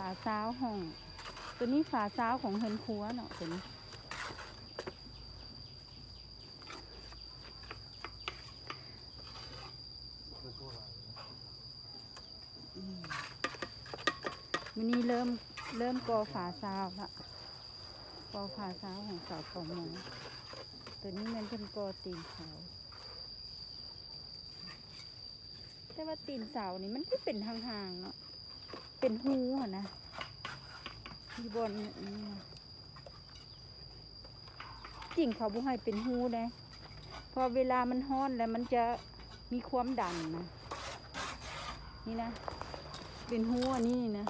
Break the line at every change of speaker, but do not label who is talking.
าซ้าวห้องตัวนี้ฝาซ้าวของเฮือนครัวเนาะตัวนี้วันนี้เริ่มก่อฝาซ้าวละก่อฝาซ้าวของเสาปอมงตัวนี้มันเป็นก่อตีนเสาแต่ว่าตีนเสานี่มันก็เป็นห่างๆเนาะเป็นหูอ่ะนะที่บนนี่นะจริงเขาบุให้เป็นหูเลยพอเวลามันฮ้อนแล้วมันจะมีความดันนะนี่นะเป็นหูอันนี้นะ